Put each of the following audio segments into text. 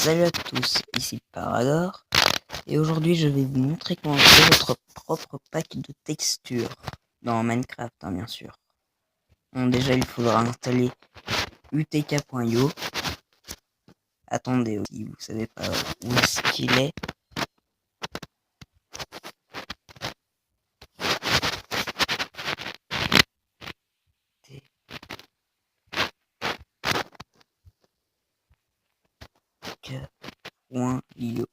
Salut à tous, ici Parador, et aujourd'hui je vais vous montrer comment créer votre propre pack de textures dans Minecraft, bien sûr. Bon, déjà il faudra installer utk.io. Attendez, si vous savez pas où est-ce qu'il est. utk.io.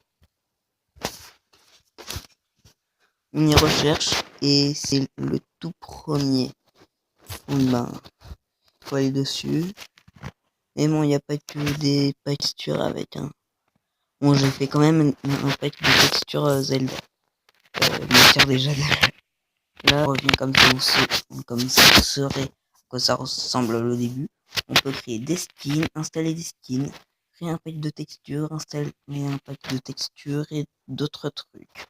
On y recherche et c'est le tout premier. Bon, faut aller dessus. Mais bon, il n'y a pas que des textures avec un. Bon, j'ai fait quand même un pack de textures Zelda. Me tire déjà là, on revient comme ça vous saurez à quoi ça ressemble au début. On peut créer des skins, installer des skins, créer un pack de textures, installer un pack de textures et d'autres trucs.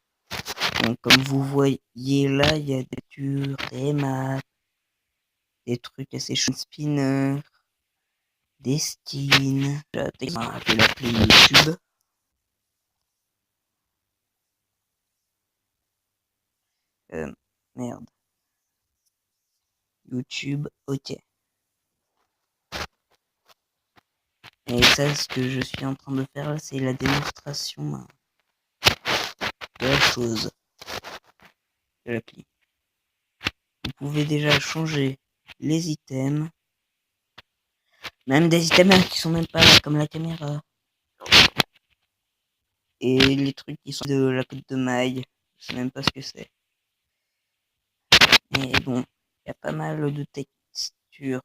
Donc comme vous voyez là, il y a des textures, des maps, des trucs assez chouettes, spinner, des skins. Je vais l'appeler YouTube. Merde. YouTube, ok. Et ça, ce que je suis en train de faire là, c'est la démonstration de la chose, de l'appli. Vous pouvez déjà changer les items, même des items qui sont même pas là, comme la caméra. Et les trucs qui sont de la côte de maille, je sais même pas ce que c'est. Mais bon, il y a pas mal de textures.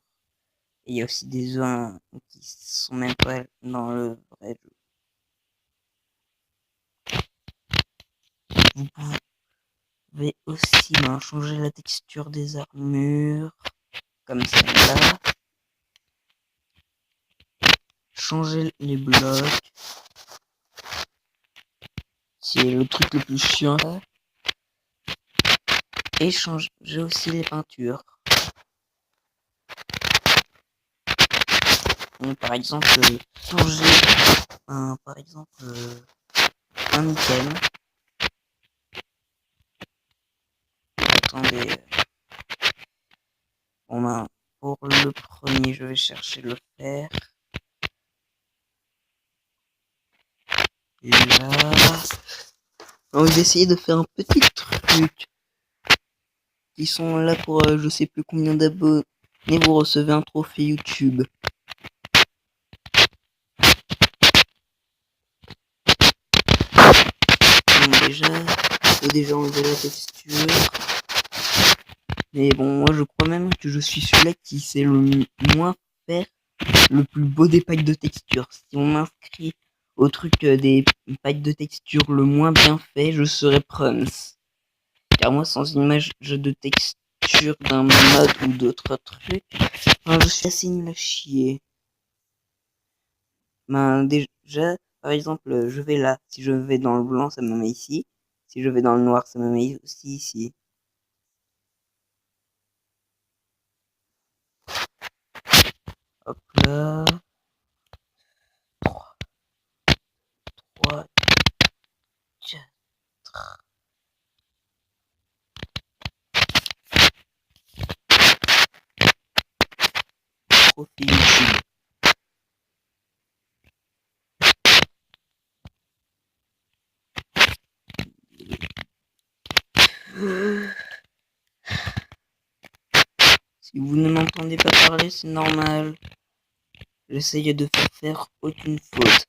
Et il y a aussi des oeufs qui sont même pas dans le vrai jeu. Vous pouvez aussi changer la texture des armures, comme celle-là. Changer les blocs. C'est le truc le plus chiant. Et changer aussi les peintures. Donc, par exemple, changer un item. Attendez. Bon, pour le premier, je vais chercher le fer. Et là, on va essayer de faire un petit truc. Qui sont là pour je sais plus combien d'abonnés. Vous recevez un trophée YouTube. Bon, déjà enlever la texture. Mais bon, moi je crois même que je suis celui-là qui sait le moins faire le plus beau des packs de textures. Si on m'inscrit au truc des packs de textures le moins bien fait, je serai Prums. Car moi, sans image de texture d'un mode ou d'autres trucs, je suis assez nul à chier. Déjà, par exemple, je vais là. Si je vais dans le blanc, ça me met ici. Si je vais dans le noir, ça me met aussi ici. Hop là. 3, 4. Profil YouTube. Si vous ne m'entendez pas parler, c'est normal. J'essaye de faire aucune faute.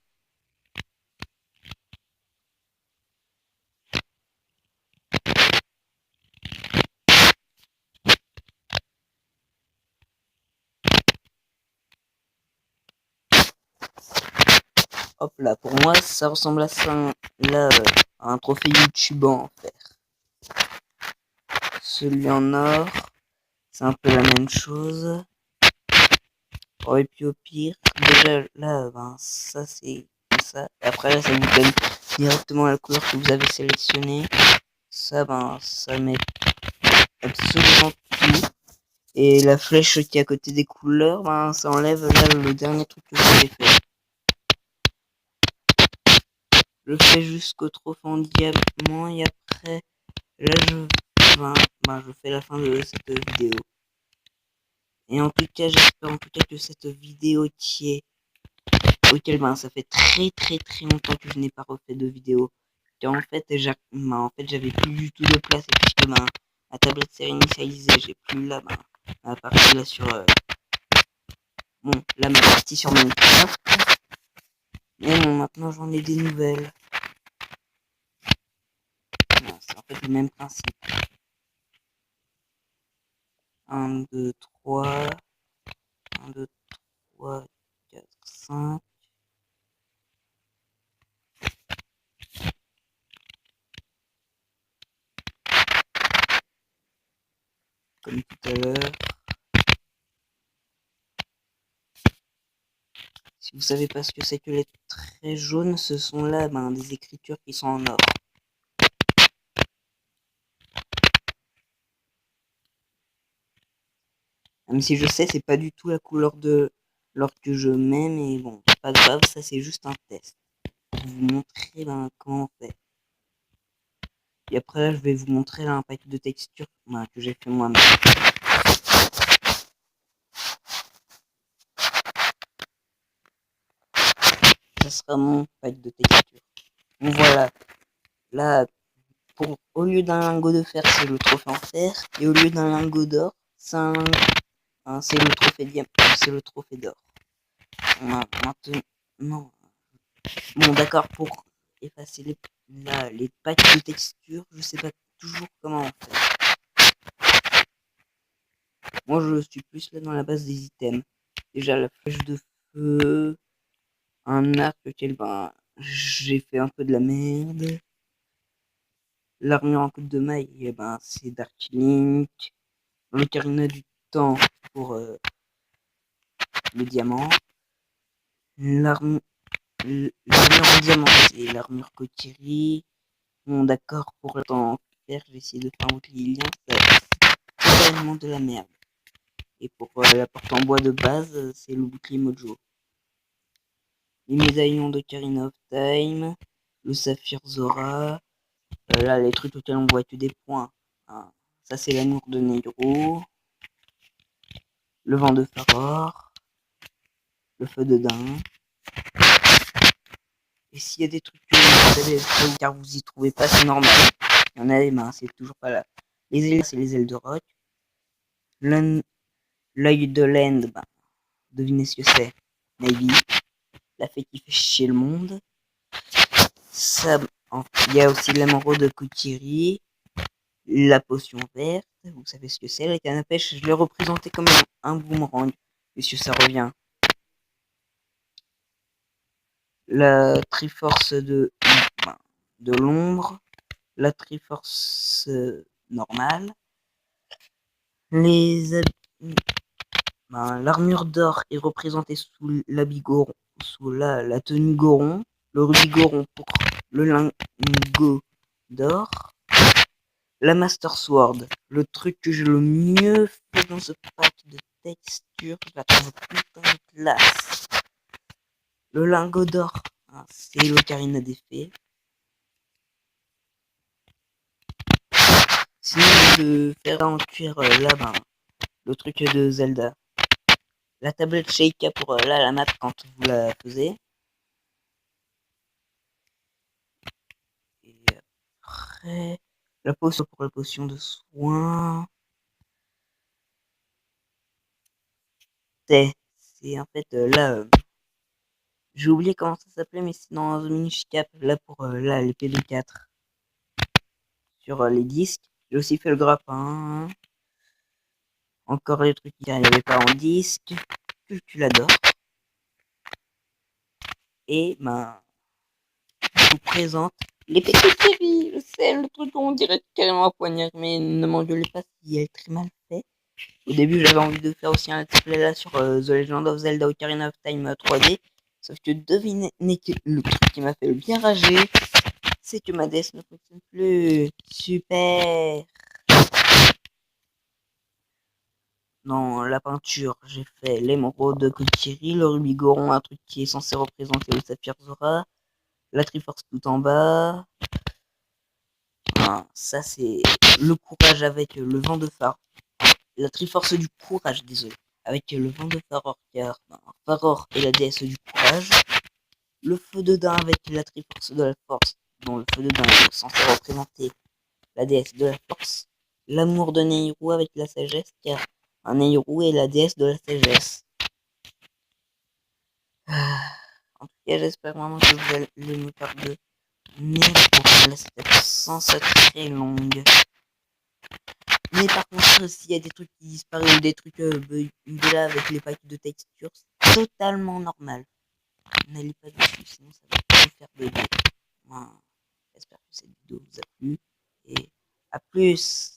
Hop là, pour moi, ça ressemble à ça, là, à un trophée YouTube en fer. Celui en or, c'est un peu la même chose. Oh, et puis au pire, déjà là, ça c'est ça. Et après là, ça vous donne directement la couleur que vous avez sélectionnée. Ça, ça met absolument tout. Et la flèche qui est à côté des couleurs, ça enlève là le dernier truc que vous avez fait. Je fais jusqu'au trophée en diamant et après, là, je fais la fin de cette vidéo. Et en tout cas, j'espère en tout cas que cette vidéo auquel ça fait très longtemps que je n'ai pas refait de vidéo. Car en fait, j'avais plus du tout de place et puisque ma tablette s'est réinitialisée, j'ai plus là ma partie là sur ma partie sur Minecraft. Mais bon, maintenant j'en ai des nouvelles. C'est en fait le même principe. 1, 2, 3. 1, 2, 3, 4, 5. Comme tout à l'heure. Si vous savez pas ce que c'est que les traits jaunes, ce sont là des écritures qui sont en or. Même si je sais, c'est pas du tout la couleur de l'or que je mets, mais bon, pas grave, ça c'est juste un test. Pour vous montrer comment on fait. Et après là, je vais vous montrer là, un pack de textures que j'ai fait moi-même. Ça sera mon pack de textures. Donc voilà, là, au lieu d'un lingot de fer, c'est le trophée en fer, et au lieu d'un lingot d'or, c'est le trophée c'est le trophée d'or. Maintenant, bon d'accord, pour effacer les packs de textures, je sais pas toujours comment on fait. Moi je suis plus là dans la base des items. Déjà la flèche de feu, un arc auquel j'ai fait un peu de la merde. L'armure en coupe de maille, c'est Dark Link. L'ocarina du temps pour le diamant. L'armure en diamant, c'est l'armure Kokiri. Bon, d'accord, pour le temps faire, j'ai essayé de faire un bouclier lien, c'est vraiment de la merde. Et pour la porte en bois de base, c'est le bouclier Mojo. Les médaillons d'Ocarina of Time, le saphir Zora, là les trucs auxquels on voit que des points. Hein. Ça c'est l'amour de Negro, le vent de Faror, le feu de Dain. Et s'il y a des trucs que vous savez car vous y trouvez pas, c'est normal. Il y en a des c'est toujours pas là. Les ailes, c'est les ailes de roc. L'œil de l'end, devinez ce que c'est. Navy, la fée qui fait chier le monde. Ça, il y a aussi l'émeraude de Kokiri, la potion verte. Vous savez ce que c'est, la canne à pêche. Je l'ai représenté comme un boomerang, puisque ça revient. La triforce de l'ombre, la triforce normale, l'armure d'or est représentée sous l'habit Goron, sous la tenue Goron, le rubis Goron pour le lingot d'or, la Master Sword, le truc que j'ai le mieux fait dans ce pack de textures, je la trouve putain de classe. Le lingot d'or, c'est l'Ocarina des Fées. Sinon, de faire en cuir là, le truc de Zelda. La tablette Sheikah pour la map quand vous la faisiez. Et après, la potion pour la potion de soin. C'est en fait là, j'ai oublié comment ça s'appelait, mais c'est dans The Minish Cap, là pour les PD4 sur les disques. J'ai aussi fait le grappin. Encore les trucs qui n'arrivaient pas en disque. Que tu l'adores. Et je vous présente les petites séries. Je sais, le truc on dirait carrément un poignard, mais ne m'engueulez pas si elle est très mal fait. Au début, j'avais envie de faire aussi un let's play là sur The Legend of Zelda Ocarina of Time 3D. Sauf que devinez que le truc qui m'a fait le bien rager, c'est que ma DS ne fonctionne plus. Super. Dans la peinture, j'ai fait l'émeraude de Kokiri, le rubis Goron, un truc qui est censé représenter le saphir Zora, la Triforce tout en bas. Ça c'est le courage avec le vent de phare. La Triforce du courage, désolé. Avec le vent de Faror, car Faror est la déesse du courage. Le feu de Dain avec la Triforce de la force, dont le feu de Dain est censé représenter la déesse de la force. L'amour de Nehru avec la sagesse, car Nehru est la déesse de la sagesse. En tout cas, j'espère vraiment que vous allez me pardonner pour cette absence très longue. Mais par contre, s'il y a des trucs qui disparaissent ou des trucs là avec les packs de texture, c'est totalement normal. N'allez pas dessus, sinon ça va vous faire bugger. J'espère que cette vidéo vous a plu et à plus.